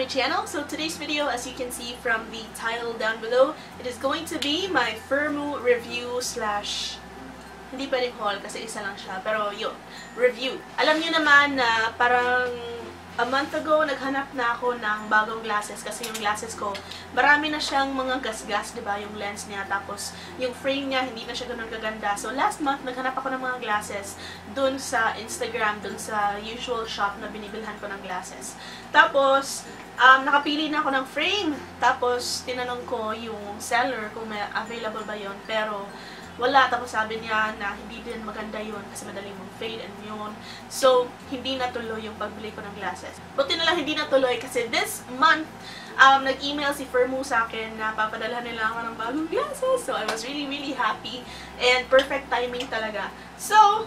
my channel. So today's video, as you can see from the title down below, it is going to be my Firmoo review slash hindi pa rin haul kasi isa lang siya, pero yun, review. Alam niyo naman na parang a month ago, naghanap na ako ng bagong glasses kasi yung glasses ko, marami na siyang mga gasgas, diba? Yung lens niya, tapos yung frame niya, hindi na siya ganun kaganda. So last month, naghanap ako ng mga glasses dun sa Instagram, dun sa usual shop na binibilhan ko ng glasses. Tapos, nakapili na ako ng frame. Tapos, tinanong ko yung seller kung may available ba yun. Pero, wala. Tapos sabi niya na hindi din maganda yun kasi madaling mag-fade and yun. So, hindi natuloy yung pagbili ko ng glasses. Buti na lang hindi natuloy kasi this month, nag-email si Firmoo sa akin na papadalhan nila ako ng bagong glasses. So, I was really happy and perfect timing talaga. So,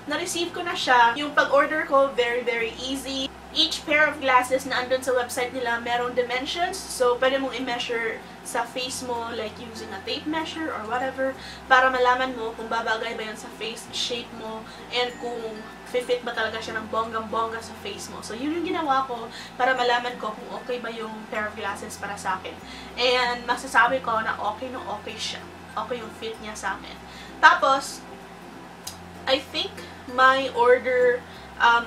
na-receive ko na siya. Yung pag-order ko, very easy. Each pair of glasses na andun sa website nila, merong dimensions. So, pwede mong i-measure sa face mo, like using a tape measure or whatever, para malaman mo kung babagay ba yun sa face shape mo and kung fit ba talaga siya ng bonggang-bongga sa face mo. So, yun yung ginawa ko para malaman ko kung okay ba yung pair of glasses para sa akin. And masasabi ko na okay siya. Okay yung fit niya sa akin. Tapos, I think my order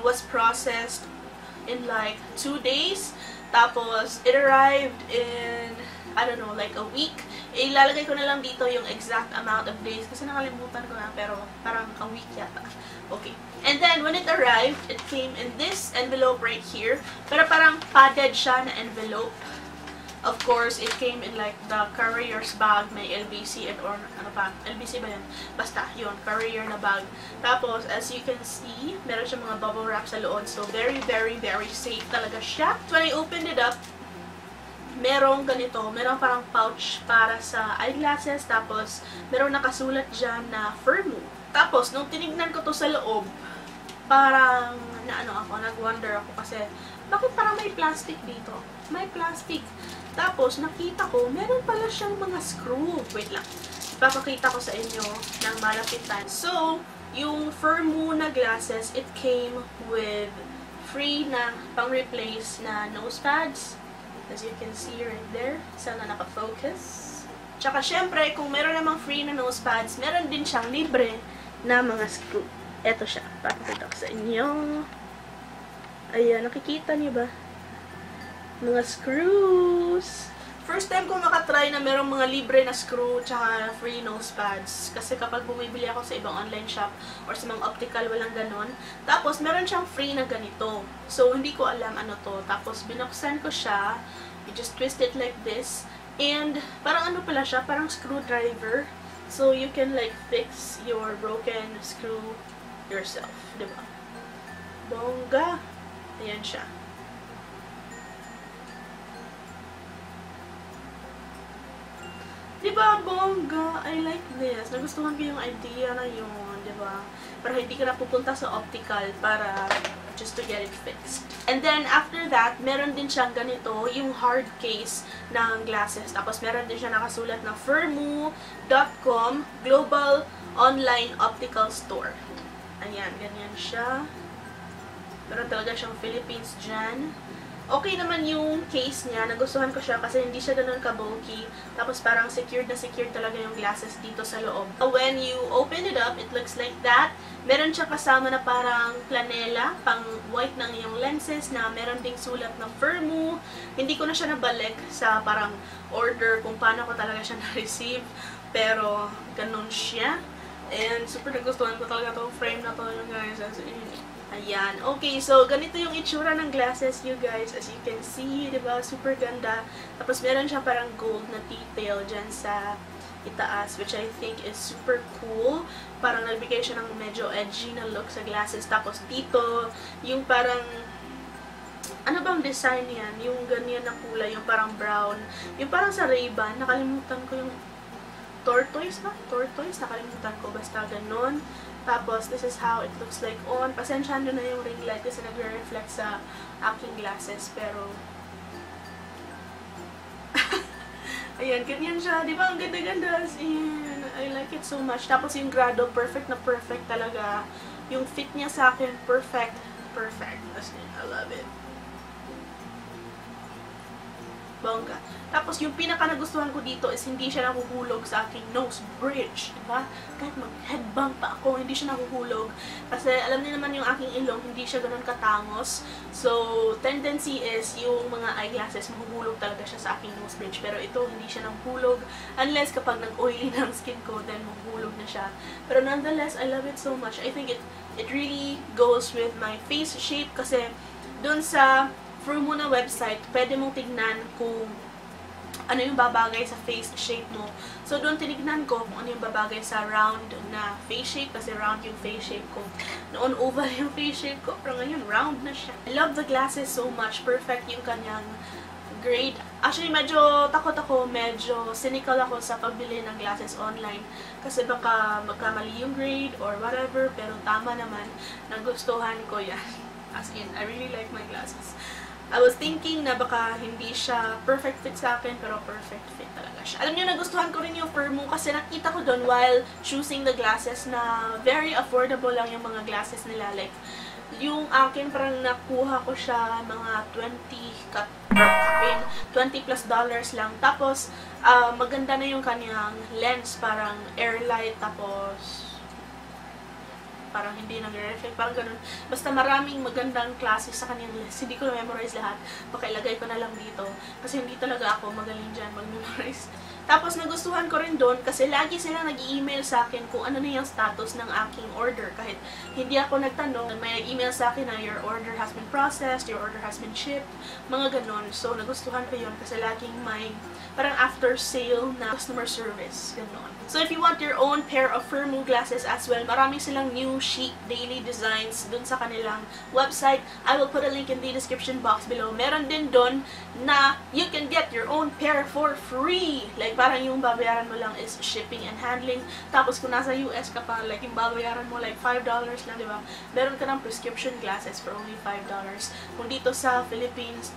was processed in like 2 days. Tapos, it arrived in, I don't know, like a week. Ilalagay ko na lang dito yung exact amount of days kasi nakalimutan ko na, pero parang a week yata. Okay. And then, when it arrived, it came in this envelope right here. Pero parang padded siya na envelope. Of course, it came in like the courier's bag, may LBC and or ano pa, LBC ba yun? Basta, yun, courier na bag. Tapos, as you can see, meron siya mga bubble wrap sa loob. So, very safe talaga siya. So, when I opened it up, merong ganito, merong parang pouch para sa eyeglasses. Tapos, merong nakasulat dyan na Firmoo. Tapos, nung tinignan ko to sa loob, parang, nag-wonder ako kasi, bakit parang may plastic dito? May plastic. Tapos, nakita ko, meron pala siyang mga screw. Wait lang. Ipapakita ko sa inyo ng malapitan. So, yung Firmoo na glasses, it came with free na pang-replace na nose pads. As you can see right there. Sana nakafocus. Tsaka, syempre, kung meron namang free na nose pads, meron din siyang libre na mga screw. Eto siya. Papakita ko sa inyo. Ayan, nakikita niyo ba? Mga screws. First time ko makatry na merong mga libre na screw tsaka free nose pads. Kasi kapag bumibili ako sa ibang online shop or sa mga optical, walang ganon. Tapos, meron siyang free na ganito. So, hindi ko alam ano to. Tapos, binuksan ko siya. You just twist it like this. And, parang ano pala siya? Parang screwdriver. So, you can like fix your broken screw yourself. Diba? Bongga. Ayan siya. Diba, bongga? I like this. Nagustuhan ko yung idea na yun, diba? Para hindi ka na pupunta sa optical para just to get it fixed. And then, after that, meron din siyang ganito, yung hard case ng glasses. Tapos, meron din siya nakasulat na Firmoo.com Global Online Optical Store. Ayan, ganyan siya. Meron talaga siyang Philippines dyan. Okay naman yung case niya. Nagustuhan ko siya kasi hindi siya ganun ka-bulky. Tapos parang secured na secured talaga yung glasses dito sa loob. When you open it up, it looks like that. Meron siya kasama na parang planela, pang white ng iyong lenses na meron ding sulat na Firmoo. Hindi ko na siya nabalik sa parang order kung paano ko talaga siya na-receive. Pero ganun siya. And super nagustuhan ko talaga itong frame na to, yung guys. Ayan. Okay, so ganito yung itsura ng glasses, you guys. As you can see, diba? Super ganda. Tapos meron siya parang gold na detail dyan sa itaas, which I think is super cool. Parang nagbigay siya ng medyo edgy na look sa glasses. Tapos dito, yung parang, ano bang design yan? Yung ganyan na kulay, yung parang brown. Yung parang sa Ray-Ban, nakalimutan ko yung tortoise ba? Tortoise? Nakalimutan ko. Basta ganun. Tapos, this is how it looks like on. Pasensyahan nyo na yung ring light kasi nagre-reflect sa aking glasses. Pero, ayan, ganyan siya. Di ba? Ang ganda-ganda. I like it so much. Tapos, yung grado, perfect na perfect talaga. Yung fit niya sa akin, perfect. As in, I love it. Bongga. Tapos, yung pinaka nagustuhan ko dito is hindi siya nahuhulog sa aking nose bridge. Diba? Kahit mag-headbang pa ako, hindi siya nahuhulog. Kasi, alam niyo naman yung aking ilong, hindi siya ganun katangos. So, tendency is yung mga eyeglasses, mahuhulog talaga siya sa aking nose bridge. Pero ito, hindi siya nahuhulog. Unless kapag nag-oily ng skin ko, then mahuhulog na siya. Pero nonetheless, I love it so much. I think it really goes with my face shape kasi dun sa Firmoo na website, pwede mong tignan kung ano yung babagay sa face shape mo. So, doon tinignan ko kung ano yung babagay sa round na face shape kasi round yung face shape ko. Noon oval yung face shape ko, pero ngayon round na siya. I love the glasses so much. Perfect yung kanyang grade. Actually, medyo takot ako, medyo cynical ako sa pagbili ng glasses online kasi baka magkamali yung grade or whatever, pero tama naman, nagustuhan ko yan. As in, I really like my glasses. I was thinking na baka hindi siya perfect fit sa akin, pero perfect fit talaga siya. Alam niyo, nagustuhan ko rin yung Firmoo kasi nakita ko doon while choosing the glasses na very affordable lang yung mga glasses nila. Like, yung akin parang nakuha ko siya mga $20 plus lang. Tapos, maganda na yung kanyang lens, parang airlight, tapos parang hindi nag-reflect, parang ganun. Basta maraming magandang klase sa kanyang lens. Hindi ko na-memorize lahat. Baka ilagay ko na lang dito. Kasi hindi talaga ako magaling dyan mag-memorize. Tapos nagustuhan ko rin doon kasi lagi silang nag-i-email sa akin kung ano na yung status ng aking order. Kahit hindi ako nagtanong, may nag-email sa akin na your order has been processed, your order has been shipped, mga ganun. So nagustuhan ko yun kasi laging may parang after sale na customer service. Ganun. So if you want your own pair of Firmoo glasses as well, marami silang new chic daily designs dun sa kanilang website. I will put a link in the description box below. Meron din dun na you can get your own pair for free. Like parang yung babayaran mo lang is shipping and handling. Tapos kung nasa US ka pa, like yung babayaran mo like $5 lang, di ba? Meron ka ng prescription glasses for only $5. Kung dito sa Philippines,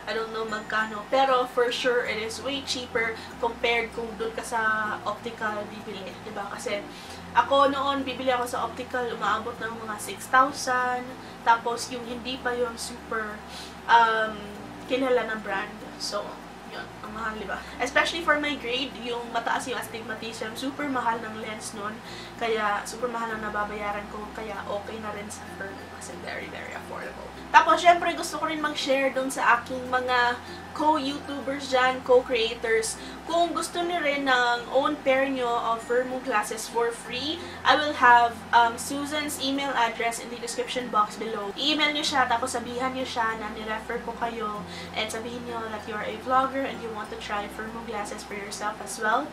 I don't know magkano. Pero for sure, it is way cheaper compared kung doon ka sa optical bibili, di ba? Kasi ako noon, bibili ako sa optical, umaabot ng mga 6,000. Tapos yung hindi pa yung super kilala na brand. So, yun, ang mahal, diba? Especially for my grade, yung mataas yung astigmatism, super mahal ng lens nun. Kaya, super mahal ang nababayaran ko. Kaya, okay na rin sa Firmoo kasi very, very affordable. Tapos, syempre, gusto ko rin mag-share dun sa aking mga co-YouTubers dyan, co-creators. Kung gusto niyo rin ng own pair nyo of Firmoo glasses for free, I will have Susan's email address in the description box below. I-email nyo siya, tapos sabihan nyo siya na nirefer ko kayo, and sabihin nyo that you are a vlogger and you want to try Firmoo glasses for yourself as well.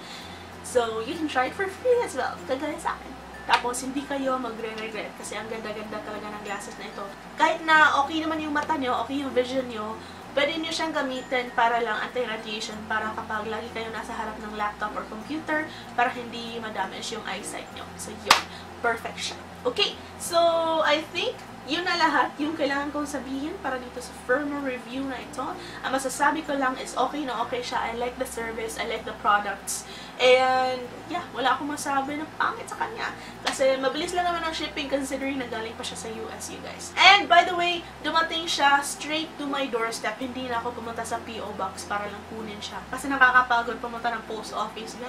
So, you can try it for free as well, kagaya sa akin. Tapos, hindi kayo magre-regret kasi ang ganda-ganda talaga ng glasses na ito. Kahit na okay naman yung mata nyo, okay yung vision nyo, pwede nyo siyang gamitin para lang anti-radiation, para kapag lagi kayo nasa harap ng laptop or computer, para hindi ma-damage yung eyesight nyo. So, yun. Perfect siya. Okay, so, I think yun na lahat yung kailangan kong sabihin para dito sa Firmoo review na ito. Ang masasabi ko lang is okay na okay siya. I like the service, I like the products. And, yeah, wala akong masabi na pangit sa kanya. Kasi mabilis lang naman ang shipping considering na galing pa siya sa US, you guys. And, by the way, dumating siya straight to my doorstep. Hindi na ako pumunta sa P.O. Box para lang kunin siya. Kasi nakakapagod pumunta ng post office.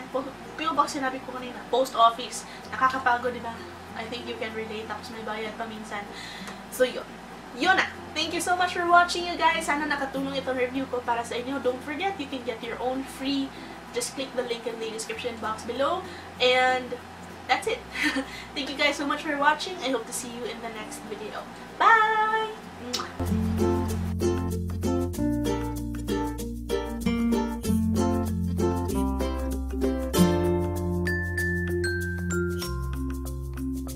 P.O. Box sinabi ko kanina. Post office. Nakakapagod, diba? I think you can relate. Tapos may bayad pa minsan. So, yun. Yun na. Thank you so much for watching, you guys. Sana nakatulong itong review ko para sa inyo. Don't forget, you can get your own free. Just click the link in the description box below. And that's it. Thank you guys so much for watching. I hope to see you in the next video. Bye!